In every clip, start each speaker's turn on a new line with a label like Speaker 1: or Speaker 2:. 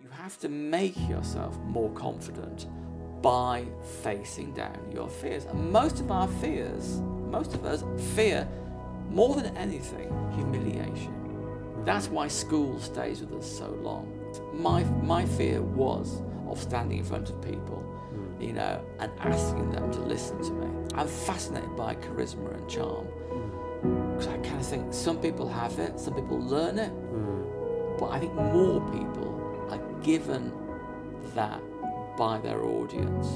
Speaker 1: You have to make yourself more confident by facing down your fears. And most of us fear, more than anything, humiliation. That's why school stays with us so long. My fear was of standing in front of people, and asking them to listen to me. I'm fascinated by charisma and charm. Because I kind of think some people have it, some people learn it, but I think more people are given that by their audience.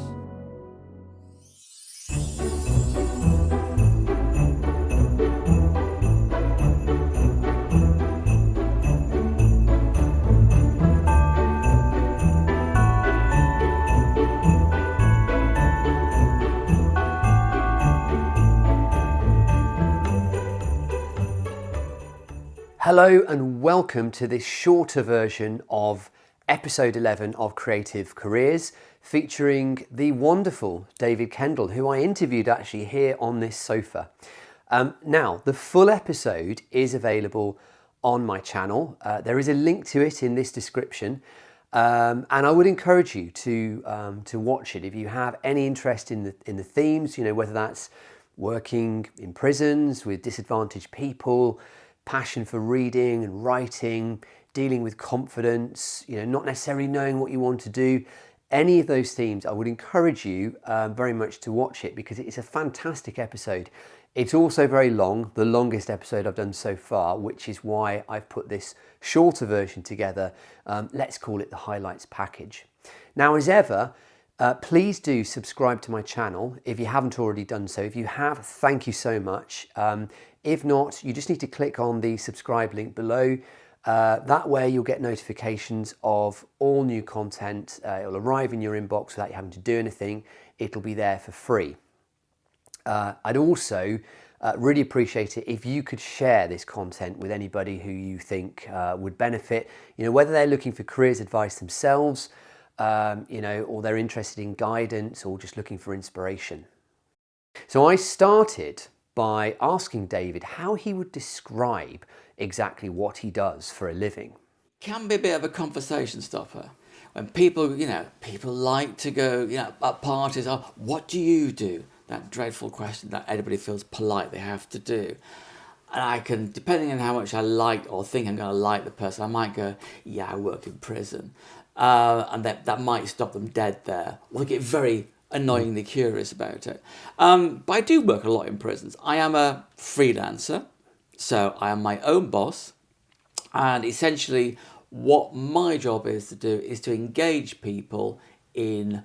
Speaker 2: Hello and welcome to this shorter version of episode 11 of Creative Careers, featuring the wonderful David Kendall, who I interviewed actually here on this sofa. Now, the full episode is available on my channel. There is a link to it in this description, and I would encourage you to watch it if you have any interest in the themes. Whether that's working in prisons with disadvantaged people, passion for reading and writing, dealing with confidence, not necessarily knowing what you want to do. Any of those themes, I would encourage you very much to watch it because it's a fantastic episode. It's also very long, the longest episode I've done so far, which is why I've put this shorter version together. Let's call it the highlights package. Now, as ever, please do subscribe to my channel if you haven't already done so. If you have, thank you so much. If not, you just need to click on the subscribe link below. That way you'll get notifications of all new content. It'll arrive in your inbox without you having to do anything. It'll be there for free. I'd also really appreciate it if you could share this content with anybody who you think would benefit, whether they're looking for careers advice themselves, or they're interested in guidance or just looking for inspiration. So I started by asking David how he would describe exactly what he does for a living.
Speaker 1: Can be a bit of a conversation stopper. When people like to go, at parties, what do you do? That dreadful question that everybody feels polite they have to do. And I can, depending on how much I like or think I'm going to like the person, I might go, yeah, I work in prison. And that might stop them dead there. Or they get very annoyingly curious about it. But I do work a lot in prisons. I am a freelancer, so I am my own boss. And essentially what my job is to do is to engage people in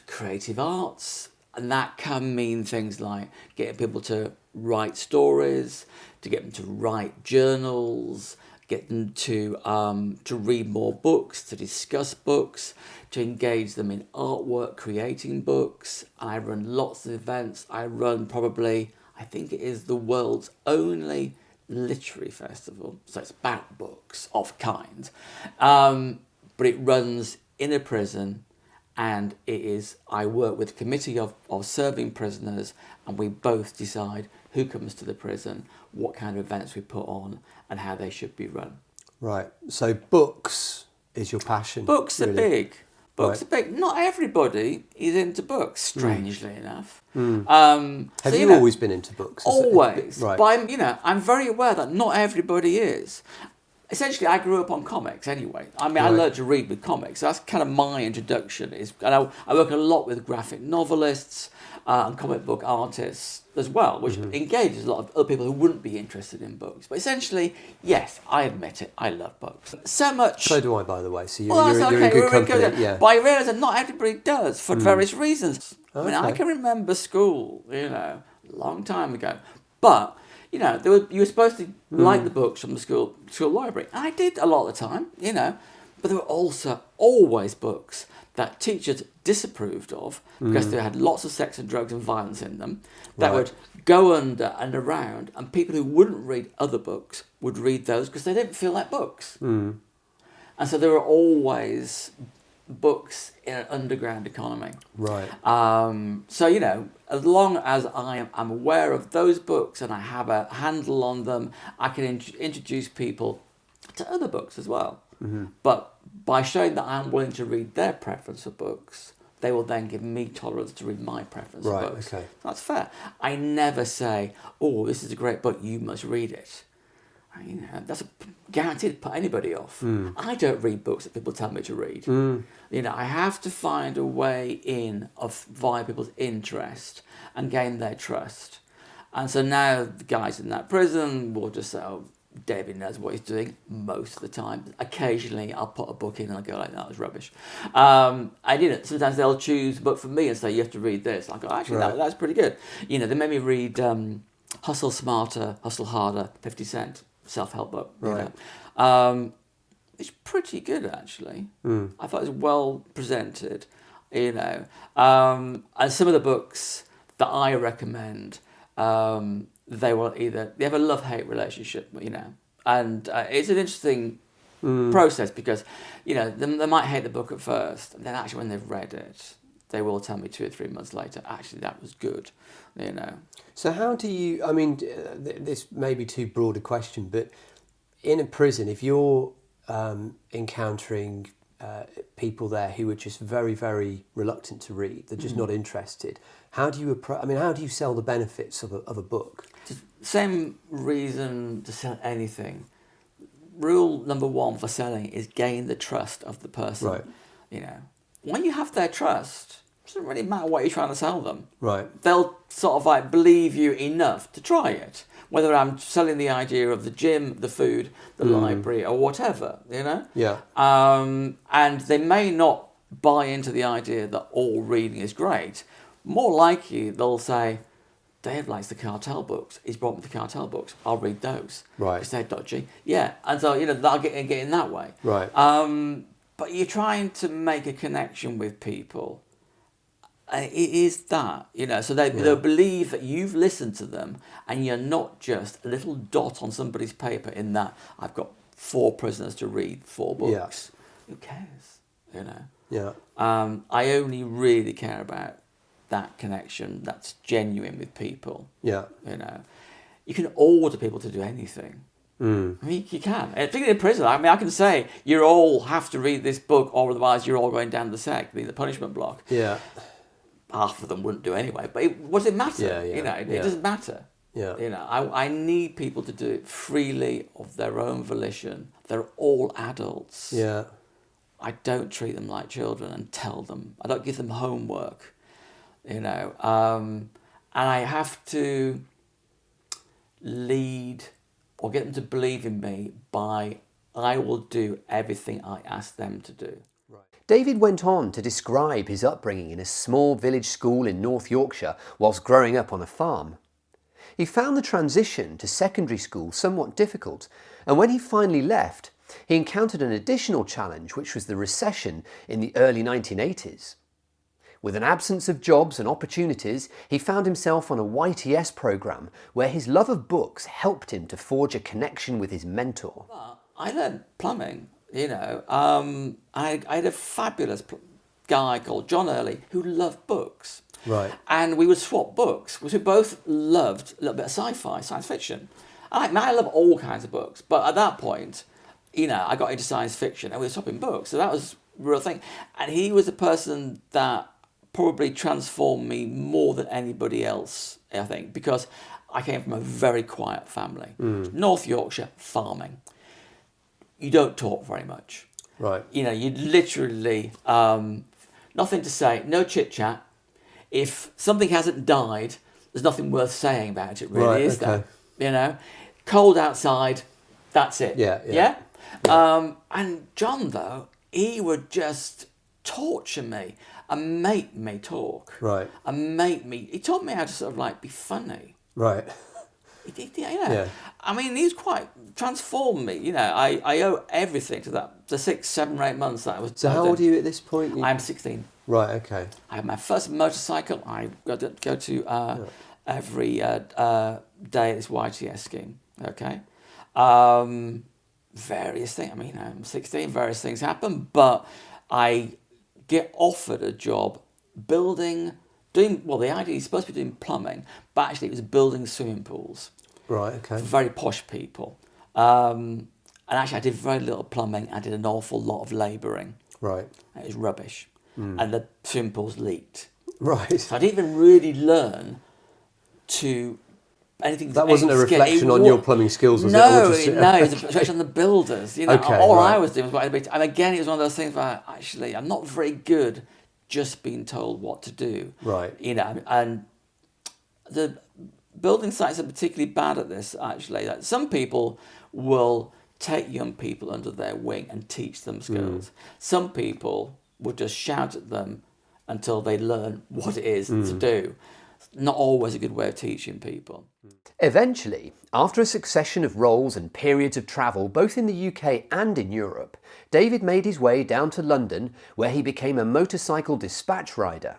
Speaker 1: creative arts. And that can mean things like getting people to write stories, to get them to write journals, get them to read more books, to discuss books, to engage them in artwork, creating books. I run lots of events. I run probably, I think it is the world's only literary festival. So it's about books of kind. But it runs in a prison, and I work with a committee of serving prisoners, and we both decide who comes to the prison, what kind of events we put on, and how they should be run.
Speaker 2: Right, so books is your passion.
Speaker 1: Books are big. Books
Speaker 2: Right.
Speaker 1: are big. Not everybody is into books, strangely enough.
Speaker 2: Have you always been into books?
Speaker 1: Always.
Speaker 2: Right.
Speaker 1: But I'm very aware that not everybody is. Essentially, I grew up on comics anyway. I learned to read with comics. So that's kind of my introduction. And I work a lot with graphic novelists and comic book artists as well, which engages a lot of other people who wouldn't be interested in books. But essentially, yes, I admit it, I love books. So much.
Speaker 2: So do I, by the way. So you're
Speaker 1: Well,
Speaker 2: in
Speaker 1: that's
Speaker 2: good
Speaker 1: okay.
Speaker 2: company. Yeah.
Speaker 1: But I realise that not everybody does for various reasons. I
Speaker 2: Okay.
Speaker 1: can remember school, a long time ago. But you were supposed to like the books from the school library. And I did a lot of the time, but there were also always books that teachers disapproved of because they had lots of sex and drugs and violence in them that would go under and around, and people who wouldn't read other books would read those because they didn't feel like books. And so there were always books in an underground economy.
Speaker 2: Right.
Speaker 1: So, as long as I'm aware of those books and I have a handle on them, I can introduce people to other books as well. But by showing that I'm willing to read their preference for books, they will then give me tolerance to read my preference for books.
Speaker 2: Okay.
Speaker 1: That's fair. I never say, oh, this is a great book, you must read it. You know, that's guaranteed to put anybody off. I don't read books that people tell me to read. You know, I have to find a way in of via people's interest and gain their trust. And so now the guys in that prison will just say, oh, David knows what he's doing most of the time. Occasionally I'll put a book in and I'll go like, that was rubbish. And you know, sometimes they'll choose a book for me and say, you have to read this. I go, actually, that's pretty good. You know, they made me read Hustle Smarter, Hustle Harder, 50 Cent, self-help book.
Speaker 2: Right.
Speaker 1: You know. It's pretty good, actually. I thought it was well presented, you know. And some of the books that I recommend, they have a love-hate relationship, you know. And it's an interesting process because, you know, they might hate the book at first, and then actually when they've read it, they will tell me 2 or 3 months later, actually, that was good, you know.
Speaker 2: So how do you, I mean, this may be too broad a question, but in a prison, if you're encountering people there who are just very, very reluctant to read, they're just not interested, how do you how do you sell the benefits of a book?
Speaker 1: Same reason to sell anything. Rule number 1 for selling is gain the trust of the person.
Speaker 2: Right.
Speaker 1: You know, when you have their trust, it doesn't really matter what you're trying to sell them.
Speaker 2: Right.
Speaker 1: They'll sort of like believe you enough to try it. Whether I'm selling the idea of the gym, the food, the library, or whatever, you know?
Speaker 2: Yeah.
Speaker 1: And they may not buy into the idea that all reading is great. More likely, they'll say, Dave likes the cartel books. He's brought me the cartel books. I'll read those.
Speaker 2: Right.
Speaker 1: Because they're dodgy. Yeah. And so, you know, they'll get in that way.
Speaker 2: Right.
Speaker 1: But you're trying to make a connection with people. It is that, you know, so they'll believe that you've listened to them and you're not just a little dot on somebody's paper in that I've got 4 prisoners to read 4 books. Who cares, you know?
Speaker 2: Yeah.
Speaker 1: I only really care about that connection that's genuine with people.
Speaker 2: Yeah.
Speaker 1: You know, you can order people to do anything. I mean, you can. Particularly in prison, I mean, I can say, you all have to read this book or otherwise you're all going down the sec, the punishment block.
Speaker 2: Yeah.
Speaker 1: Half of them wouldn't do anyway, but what does it matter?
Speaker 2: Yeah, yeah,
Speaker 1: you know, it
Speaker 2: yeah.
Speaker 1: doesn't matter.
Speaker 2: Yeah.
Speaker 1: You know, I need people to do it freely of their own volition. They're all adults.
Speaker 2: Yeah.
Speaker 1: I don't treat them like children and tell them. I don't give them homework. You know, and I have to lead or get them to believe in me by I will do everything I ask them to do.
Speaker 2: David went on to describe his upbringing in a small village school in North Yorkshire whilst growing up on a farm. He found the transition to secondary school somewhat difficult, and when he finally left, he encountered an additional challenge, which was the recession in the early 1980s. With an absence of jobs and opportunities, he found himself on a YTS programme where his love of books helped him to forge a connection with his mentor.
Speaker 1: I learned plumbing. You know, I had a fabulous guy called John Early who loved books.
Speaker 2: Right.
Speaker 1: And we would swap books, because we both loved a little bit of sci-fi, science fiction. I love all kinds of books, but at that point, you know, I got into science fiction and we were swapping books. So that was a real thing. And he was a person that probably transformed me more than anybody else, I think, because I came from a very quiet family. North Yorkshire, farming. You don't talk very much.
Speaker 2: Right.
Speaker 1: You know, you literally, nothing to say, no chit chat. If something hasn't died, there's nothing worth saying about it, really,
Speaker 2: Right,
Speaker 1: is
Speaker 2: okay.
Speaker 1: there? You know, cold outside, that's it.
Speaker 2: Yeah.
Speaker 1: And John, though, he would just torture me and make me talk.
Speaker 2: Right.
Speaker 1: And he taught me how to sort of like be funny.
Speaker 2: Right.
Speaker 1: You know,
Speaker 2: Yeah.
Speaker 1: I mean, he's quite transformed me. You know, I owe everything to that. The 6, 7, or 8 months that I was.
Speaker 2: So how old are you at this point?
Speaker 1: I'm 16.
Speaker 2: Right, okay.
Speaker 1: I had my first motorcycle. I got to go to every day at this YTS scheme. Okay, various things. I mean, I'm 16. Various things happen, but I get offered a job doing. Well, the idea is supposed to be doing plumbing, but actually it was building swimming pools.
Speaker 2: Right, okay.
Speaker 1: For very posh people. And And actually, I did very little plumbing. I did an awful lot of labouring.
Speaker 2: Right.
Speaker 1: It was rubbish. And the swimming pools leaked.
Speaker 2: Right.
Speaker 1: So I didn't even really learn to anything.
Speaker 2: That wasn't a
Speaker 1: anything
Speaker 2: reflection on your plumbing skills, was
Speaker 1: no,
Speaker 2: it?
Speaker 1: No, it was a reflection on the builders. You know,
Speaker 2: Okay,
Speaker 1: all
Speaker 2: right.
Speaker 1: I was doing was what everybody. And again, it was one of those things where actually I'm not very good just being told what to do.
Speaker 2: Right.
Speaker 1: You know, and the building sites are particularly bad at this. Actually, like some people will take young people under their wing and teach them skills. Some people will just shout at them until they learn what it is to do. Not always a good way of teaching people.
Speaker 2: Eventually, after a succession of roles and periods of travel both in the UK and in Europe, David made his way down to London, where he became a motorcycle dispatch rider.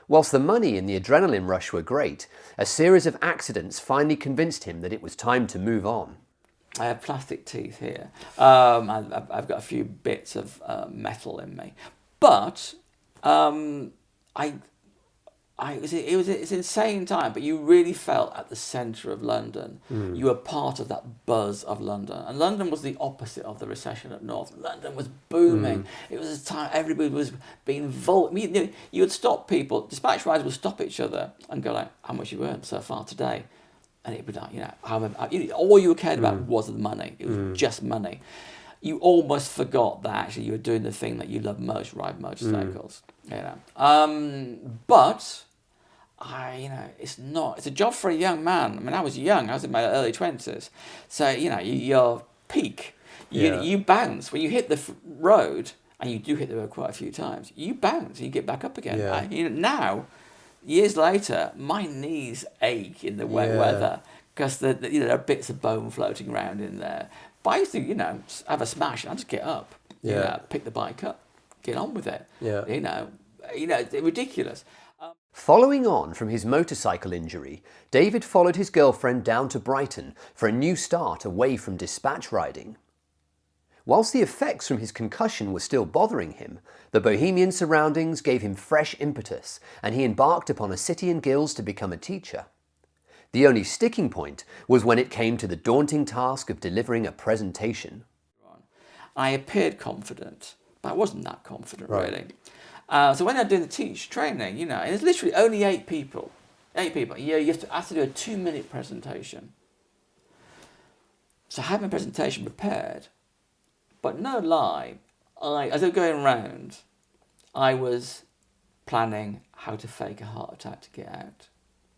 Speaker 2: Whilst the money and the adrenaline rush were great, a series of accidents finally convinced him that it was time to move on.
Speaker 1: I have plastic teeth here. I've got a few bits of metal in me, but it's an insane time. But you really felt at the centre of London. You were part of that buzz of London, and London was the opposite of the recession up north. London was booming. It was a time everybody was being you would stop people. Dispatch riders would stop each other and go like, "How much you earned so far today?" And it'd be like, all you cared about was the money. It was just money. You almost forgot that actually you were doing the thing that you love most, ride motorcycles. But it's a job for a young man. I mean, I was young. I was in my early 20s. So, your peak, you bounce. When you hit the road, and you do hit the road quite a few times, you bounce and you get back up again.
Speaker 2: Yeah.
Speaker 1: Now, years later, my knees ache in the wet weather because there are bits of bone floating around in there. But I used to, have a smash and I just get up, pick the bike up, get on with it.
Speaker 2: Yeah.
Speaker 1: It's ridiculous.
Speaker 2: Following on from his motorcycle injury, David followed his girlfriend down to Brighton for a new start away from dispatch riding. Whilst the effects from his concussion were still bothering him, the bohemian surroundings gave him fresh impetus, and he embarked upon a city and guilds to become a teacher. The only sticking point was when it came to the daunting task of delivering a presentation.
Speaker 1: I appeared confident, but I wasn't that confident,
Speaker 2: Right.
Speaker 1: really. So when I was doing the teach training, and it's literally only 8 people. 8 people. You have to do a 2-minute presentation. So I had my presentation prepared, but no lie, as I was going around, I was planning how to fake a heart attack to get out.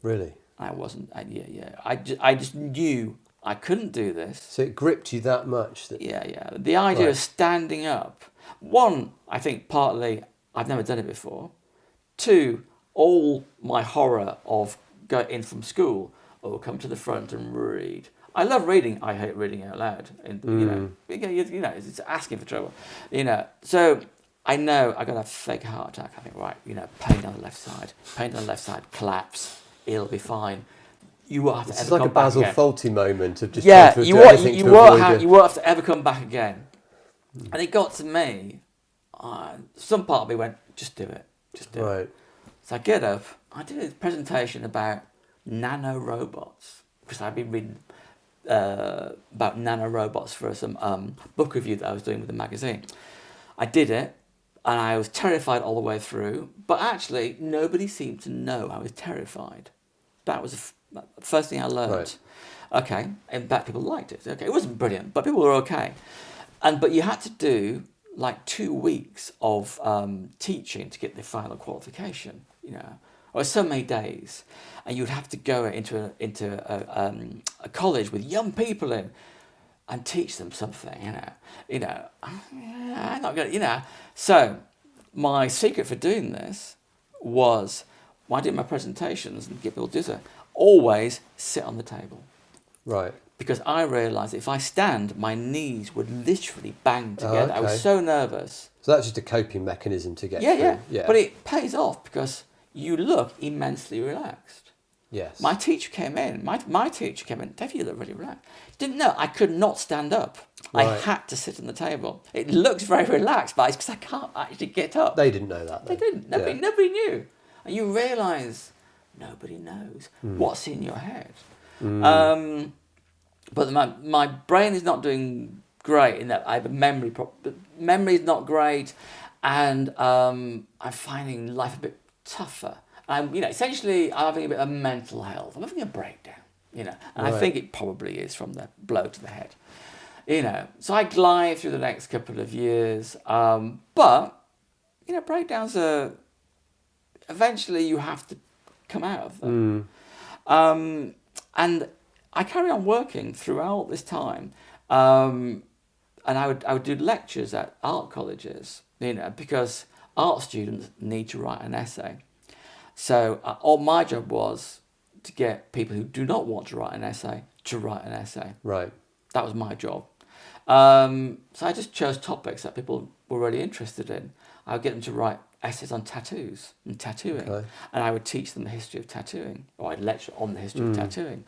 Speaker 2: Really?
Speaker 1: I wasn't. I just knew I couldn't do this.
Speaker 2: So it gripped you that much?
Speaker 1: Yeah. The idea of standing up. One, I think partly I've never done it before. 2, all my horror of going in from school or come to the front and read. I love reading. I hate reading out loud. It's asking for trouble. So I know I got to fake a heart attack. I think pain on the left side, collapse. It'll be fine. You won't have to
Speaker 2: It's
Speaker 1: ever
Speaker 2: like a
Speaker 1: come back
Speaker 2: Basil
Speaker 1: again.
Speaker 2: Fawlty moment of just trying to
Speaker 1: you
Speaker 2: do anything to avoid it.
Speaker 1: won't have to ever come back again. And it got to me. Some part of me went, just do it.
Speaker 2: Right.
Speaker 1: So I get up. I did a presentation about nanorobots because I've been reading about nanorobots for some book review that I was doing with the magazine. I did it, and I was terrified all the way through. But actually, nobody seemed to know I was terrified. That was the first thing I learned.
Speaker 2: Right.
Speaker 1: Okay, in fact, people liked it. Okay, it wasn't brilliant, but people were okay. But you had to do like 2 weeks of teaching to get the final qualification. Or so many days, and you'd have to go into a college with young people in, and teach them something. I'm not gonna. So my secret for doing this was when I did my presentations and get people to do so, always sit on the table.
Speaker 2: Right.
Speaker 1: Because I realised if I stand, my knees would literally bang together.
Speaker 2: okay.
Speaker 1: I was so nervous.
Speaker 2: So that's just a coping mechanism to get through.
Speaker 1: Yeah. But it pays off because you look immensely relaxed.
Speaker 2: Yes.
Speaker 1: My teacher came in. My teacher came in. Dave, you look really relaxed. Didn't know I could not stand up. I had to sit on the table. It looks very relaxed, but it's because I can't actually get up.
Speaker 2: They didn't know that.
Speaker 1: They didn't. Nobody knew. And you realise nobody knows what's in your head. But my brain is not doing great in that I have a memory problem. But memory's not great, and I'm finding life a bit tougher. Essentially, I'm having a bit of mental health. I'm having a breakdown, and I
Speaker 2: Right.
Speaker 1: think it probably is from the blow to the head. So I glide through the next couple of years, but breakdowns are eventually you have to come out of them. And I carry on working throughout this time, and I would do lectures at art colleges, because art students need to write an essay. So all my job was to get people who do not want to write an essay to write an essay.
Speaker 2: Right.
Speaker 1: That was my job. So I just chose topics that people were really interested in. I would get them to write essays on tattoos and tattooing,
Speaker 2: Okay.
Speaker 1: and I would teach them the history of tattooing, or I'd lecture on the history of tattooing.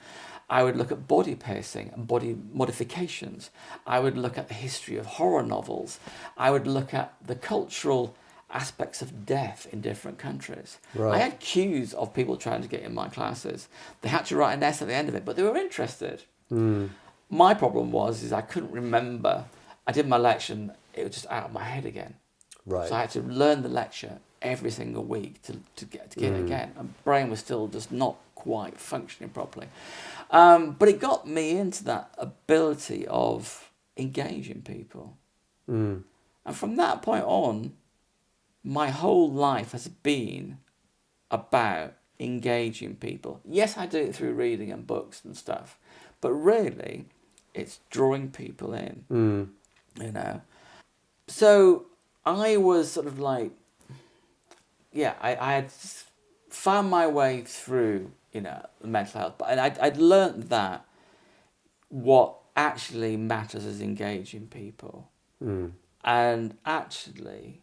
Speaker 1: I would look at body piercing and body modifications. I would look at the history of horror novels. I would look at the cultural aspects of death in different countries.
Speaker 2: Right.
Speaker 1: I had queues of people trying to get in my classes. They had to write an essay at the end of it, but they were interested. My problem was I couldn't remember. I did my lecture and it was just out of my head again.
Speaker 2: Right.
Speaker 1: So I had to learn the lecture every single week to get it again. My brain was still just not quite functioning properly. But it got me into that ability of engaging people. And from that point on, my whole life has been about engaging people. Yes, I do it through reading and books and stuff, but really, it's drawing people in, So I was sort of like, I had found my way through, mental health, but I'd learned that what actually matters is engaging people. And actually,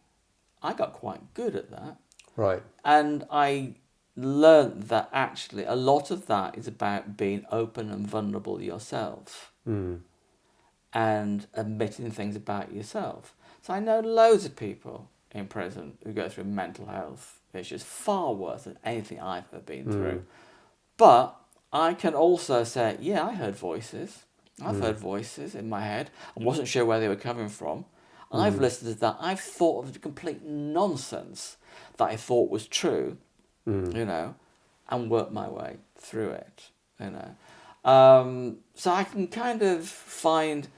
Speaker 1: I got quite good at that.
Speaker 2: Right.
Speaker 1: And I learned that actually a lot of that is about being open and vulnerable yourself and admitting things about yourself. So I know loads of people in prison who go through mental health issues far worse than anything I've ever been through. But I can also say, yeah, I heard voices. I've heard voices in my head. I wasn't sure where they were coming from. I've listened to that. I've thought of the complete nonsense that I thought was true, and worked my way through it, So I can kind of find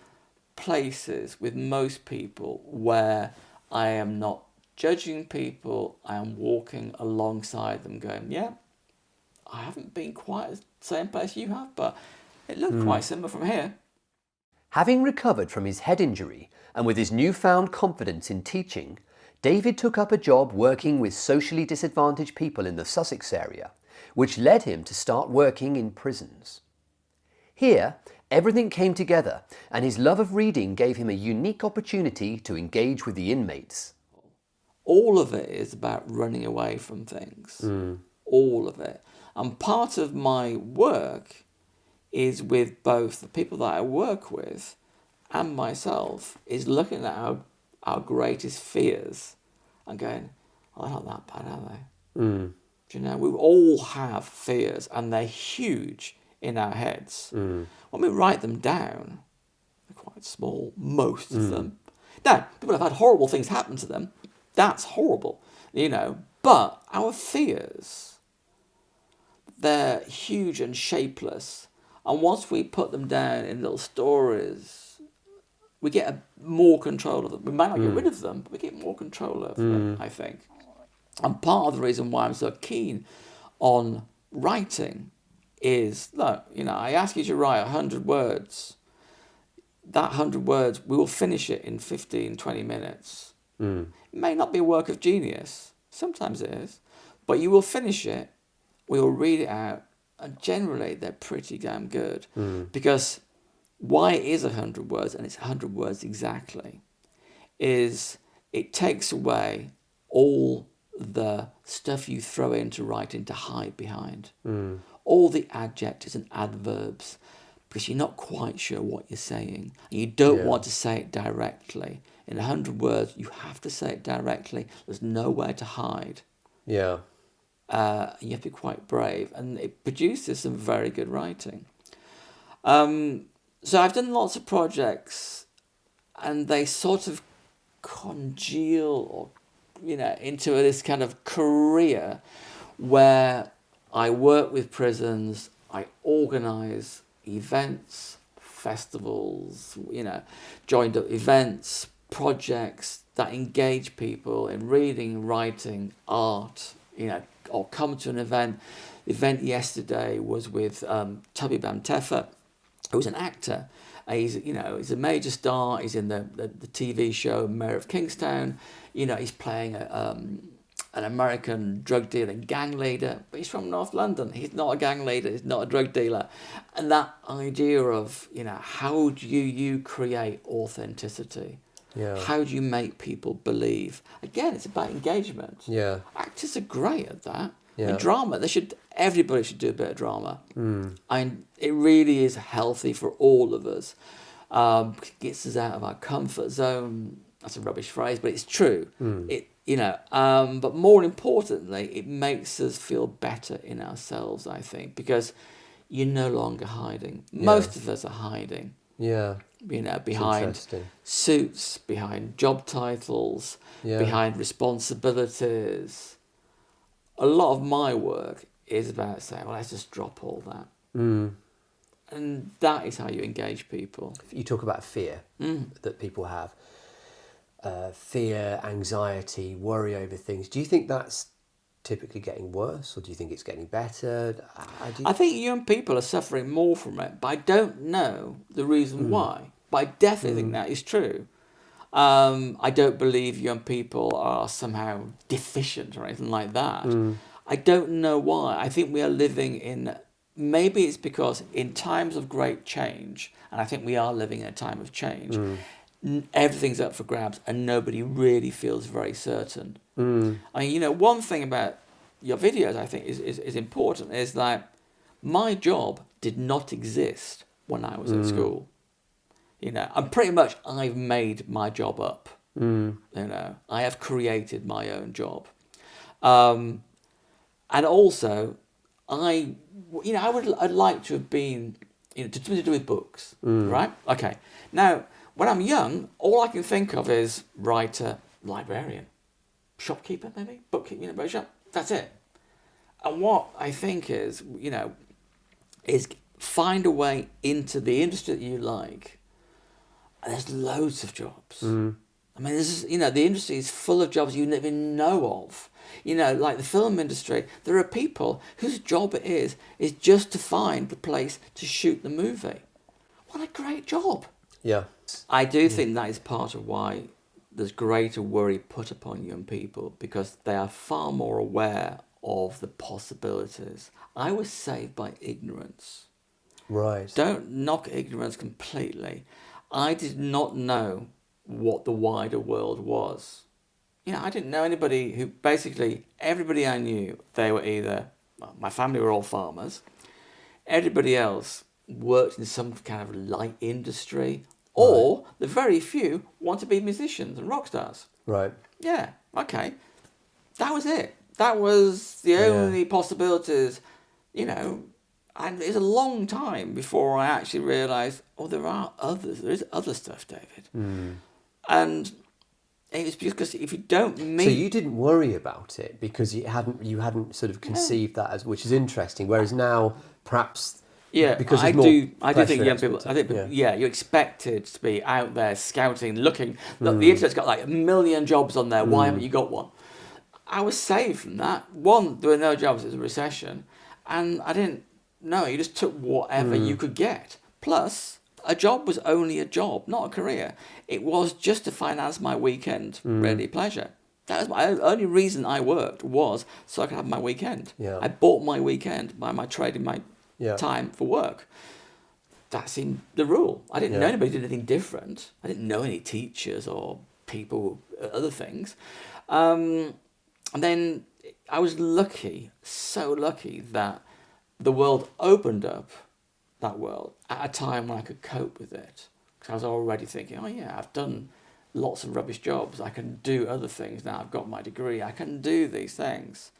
Speaker 1: places with most people where I am not judging people. I am walking alongside them going, yeah, I haven't been quite the same place you have, but it looked quite similar from here.
Speaker 2: Having recovered from his head injury and with his newfound confidence in teaching, David took up a job working with socially disadvantaged people in the Sussex area, which led him to start working in prisons. Here, everything came together, and his love of reading gave him a unique opportunity to engage with the inmates.
Speaker 1: All of it is about running away from things. All of it. And part of my work is with both the people that I work with and myself, is looking at our greatest fears and going, oh, they're not that bad, are they? Do you know, we all have fears and they're huge in our heads. When we write them down, they're quite small, most of them. Now, people have had horrible things happen to them. That's horrible, But our fears, they're huge and shapeless. And once we put them down in little stories, we get more control of them. We might not get rid of them, but we get more control of them, I think. And part of the reason why I'm so keen on writing is, look, I ask you to write 100 words. That 100 words, we will finish it in 15, 20 minutes. It may not be a work of genius. Sometimes it is. But you will finish it. We will read it out. And generally, they're pretty damn good. Because why it is 100 words, and it's 100 words exactly, is it takes away all the stuff you throw into writing to hide behind. All the adjectives and adverbs, because you're not quite sure what you're saying. And you don't want to say it directly. In 100 words, you have to say it directly. There's nowhere to hide.
Speaker 2: Yeah.
Speaker 1: You have to be quite brave, and it produces some very good writing. So I've done lots of projects and they sort of congeal or, into this kind of career where I work with prisons, I organise events, festivals, joined up events, projects that engage people in reading, writing, art, or come to an event. The event yesterday was with Tubby Bamtefa, who's an actor. He's a major star. He's in the TV show Mayor of Kingstown. He's playing an American drug dealing gang leader, but he's from North London. He's not a gang leader. He's not a drug dealer. And that idea of how do you create authenticity?
Speaker 2: Yeah.
Speaker 1: How do you make people believe? Again, it's about engagement.
Speaker 2: Yeah.
Speaker 1: Actors are great at that.
Speaker 2: Yeah.
Speaker 1: And drama, everybody should do a bit of drama. It really is healthy for all of us. Gets us out of our comfort zone. That's a rubbish phrase, but it's true. But more importantly, it makes us feel better in ourselves, I think, because you're no longer hiding. Most of us are hiding.
Speaker 2: Yeah.
Speaker 1: Behind suits, behind job titles, behind responsibilities. A lot of my work is about saying, well, let's just drop all that. And that is how you engage people.
Speaker 2: You talk about fear that people have. Fear, anxiety, worry over things. Do you think that's typically getting worse, or do you think it's getting better?
Speaker 1: I think young people are suffering more from it, but I don't know the reason why. But I definitely think that is true. I don't believe young people are somehow deficient or anything like that. I don't know why. I think we are living in... Maybe it's because in times of great change, and I think we are living in a time of change, everything's up for grabs and nobody really feels very certain. One thing about your videos I think is important is that my job did not exist when I was at school. And pretty much I've made my job up. I have created my own job. And also, I'd like to have been, to do with books, right? Okay. Now, when I'm young, all I can think of is writer, librarian, shopkeeper, maybe, bookkeeper, bookshop. That's it. And what I think is find a way into the industry that you like. And there's loads of jobs. I mean, the industry is full of jobs you never even know of. Like the film industry, there are people whose job it is just to find the place to shoot the movie. What a great job.
Speaker 2: Yeah.
Speaker 1: I do think that is part of why there's greater worry put upon young people, because they are far more aware of the possibilities. I was saved by ignorance.
Speaker 2: Right.
Speaker 1: Don't knock ignorance completely. I did not know what the wider world was. I didn't know anybody who, basically, everybody I knew, they were either, my family were all farmers, everybody else worked in some kind of light industry, or the very few want to be musicians and rock stars.
Speaker 2: Right.
Speaker 1: Yeah, okay. That was it. That was the only possibilities, and it's a long time before I actually realised, there are others. There is other stuff, David. And it was because if you don't meet...
Speaker 2: So you didn't worry about it because you hadn't sort of conceived that as, which is interesting. Whereas now, perhaps...
Speaker 1: Yeah,
Speaker 2: because
Speaker 1: I do think young people... you're expected to be out there scouting, looking. Look, the internet's got like 1 million jobs on there. Why haven't you got one? I was saved from that. One, there were no jobs. It was a recession. And I didn't know. You just took whatever you could get. Plus, a job was only a job, not a career. It was just to finance my weekend, really pleasure. That was my only reason I worked, was so I could have my weekend.
Speaker 2: Yeah.
Speaker 1: I bought my weekend by my trading my time for work. That seemed the rule. I didn't know anybody did anything different. I didn't know any teachers or people, other things. And then I was lucky, so lucky, that the world opened up, that world, at a time when I could cope with it. Because I was already thinking, I've done lots of rubbish jobs. I can do other things now. I've got my degree. I can do these things.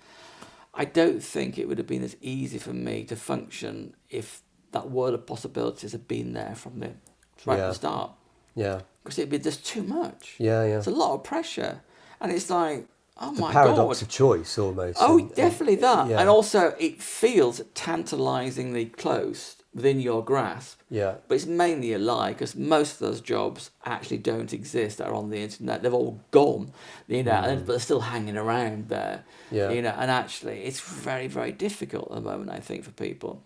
Speaker 1: I don't think it would have been as easy for me to function if that world of possibilities had been there from the start.
Speaker 2: Yeah.
Speaker 1: Because it'd be just too much.
Speaker 2: Yeah, yeah.
Speaker 1: It's a lot of pressure. And it's like, oh my
Speaker 2: Paradox
Speaker 1: God.
Speaker 2: of choice, almost.
Speaker 1: Oh,
Speaker 2: and
Speaker 1: definitely that.
Speaker 2: yeah.
Speaker 1: And also, it feels tantalizingly close within your grasp.
Speaker 2: Yeah.
Speaker 1: But it's mainly a lie, because most of those jobs actually don't exist that are on the internet. They've all gone, but they're still hanging around there.
Speaker 2: Yeah.
Speaker 1: And actually, it's very, very difficult at the moment, I think, for people.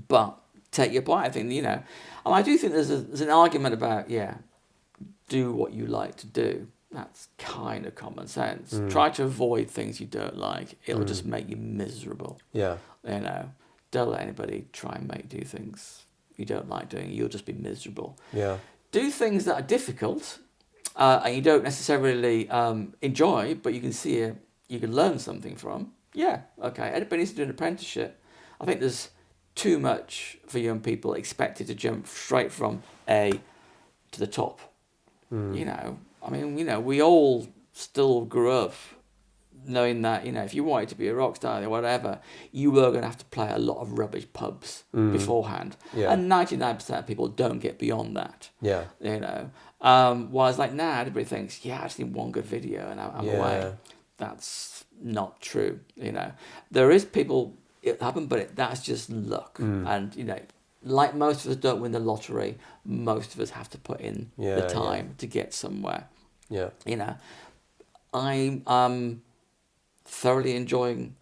Speaker 1: But take your point, I think, and I do think there's an argument about, do what you like to do. That's kind of common sense. Try to avoid things you don't like. It'll just make you miserable.
Speaker 2: Yeah.
Speaker 1: Don't let anybody try and make you do things you don't like doing. You'll just be miserable.
Speaker 2: Yeah.
Speaker 1: Do things that are difficult and you don't necessarily enjoy, but you can see you can learn something from. Yeah, okay. Everybody needs to do an apprenticeship. I think there's too much for young people expected to jump straight from A to the top. We all still grew up knowing that, if you wanted to be a rock star or whatever, you were going to have to play a lot of rubbish pubs beforehand.
Speaker 2: Yeah.
Speaker 1: And 99% of people don't get beyond that.
Speaker 2: Yeah.
Speaker 1: Whereas like now, everybody thinks, I just need one good video and I'm away. That's not true. There is people, it happened, but that's just luck. And, like most of us don't win the lottery, most of us have to put in the time to get somewhere.
Speaker 2: Yeah.
Speaker 1: I'm thoroughly enjoying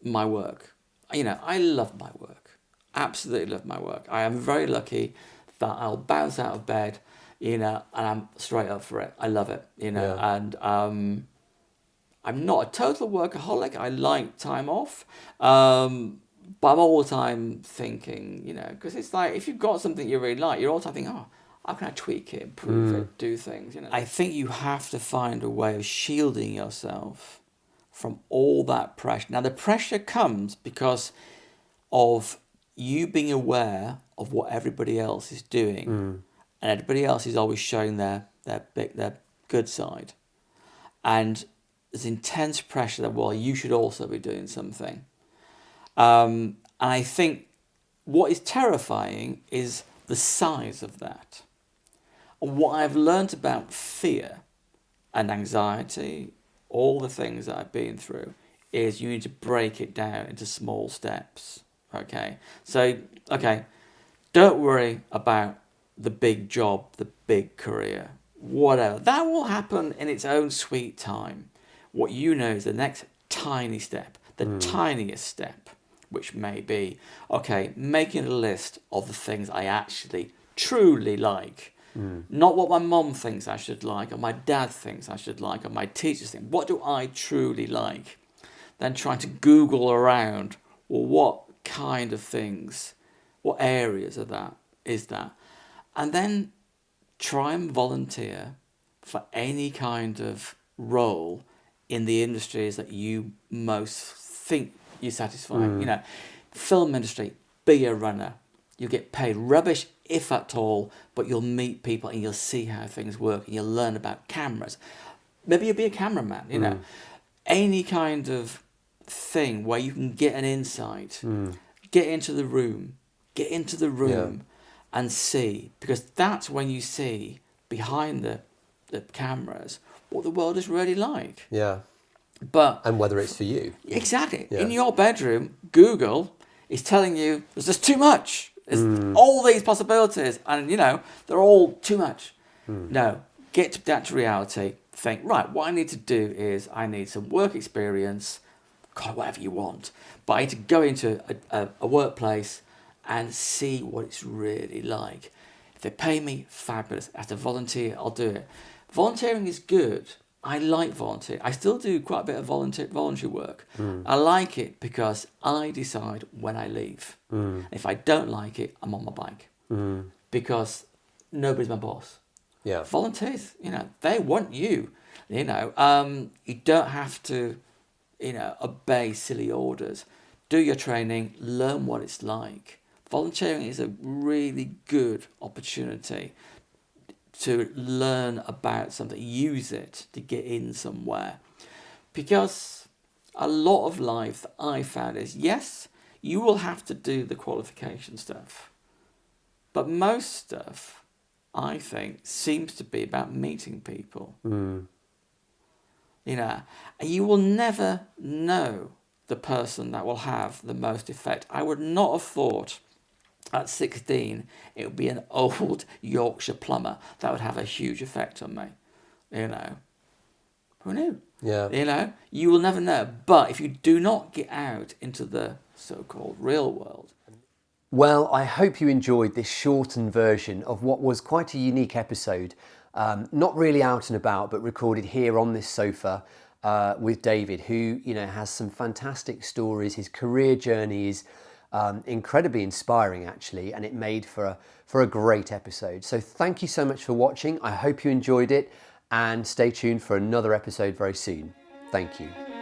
Speaker 1: my work. I love my work. Absolutely love my work. I am very lucky that I'll bounce out of bed, and I'm straight up for it. I love it, and I'm not a total workaholic. I like time off. But I'm all the time thinking, because it's like, if you've got something you really like, you're all the time thinking, oh, how can I tweak it, improve it, do things, I think you have to find a way of shielding yourself from all that pressure. Now, the pressure comes because of you being aware of what everybody else is doing. And everybody else is always showing their good side. And there's intense pressure that, well, you should also be doing something. And I think what is terrifying is the size of that. And what I've learned about fear and anxiety, all the things that I've been through, is you need to break it down into small steps. Okay? So, don't worry about the big job, the big career, whatever. That will happen in its own sweet time. What you know is the next tiny step, the tiniest step, which may be, making a list of the things I actually truly like. Not what my mom thinks I should like, or my dad thinks I should like, or my teachers think. What do I truly like? Then trying to Google around, well, what kind of things, what areas of that is that? And then try and volunteer for any kind of role in the industries that you most think you satisfy. Film industry, be a runner. You get paid rubbish, if at all, but you'll meet people and you'll see how things work and you'll learn about cameras. Maybe you'll be a cameraman, Any kind of thing where you can get an insight, get into the room and see, because that's when you see behind the cameras what the world is really like.
Speaker 2: Yeah.
Speaker 1: And
Speaker 2: whether it's for you.
Speaker 1: Exactly.
Speaker 2: Yeah.
Speaker 1: In your bedroom, Google is telling you there's just too much. There's all these possibilities, and they're all too much. No, get back to reality. Think, right, what I need to do is I need some work experience, whatever you want, but I need to go into a workplace and see what it's really like. If they pay me, fabulous. As a volunteer, I'll do it. Volunteering is good. I like volunteer. I still do quite a bit of voluntary work. I like it because I decide when I leave. If I don't like it, I'm on my bike. Because nobody's my boss.
Speaker 2: Yeah.
Speaker 1: Volunteers, they want you. You don't have to, obey silly orders. Do your training, learn what it's like. Volunteering is a really good opportunity to learn about something, use it to get in somewhere. Because a lot of life that I found is, yes, you will have to do the qualification stuff, but most stuff I think, seems to be about meeting people. You know, you will never know the person that will have the most effect. I would not have thought at 16 it would be an old Yorkshire plumber that would have a huge effect on me. You know, who knew?
Speaker 2: Yeah.
Speaker 1: You know, you will never know. But if you do not get out into the so-called real world.
Speaker 2: Well, I hope you enjoyed this shortened version of what was quite a unique episode. Not really out and about, but recorded here on this sofa with David, who, you know, has some fantastic stories. His career journey is incredibly inspiring, actually, and it made for a great episode. So thank you so much for watching. I hope you enjoyed it, and stay tuned for another episode very soon. Thank you.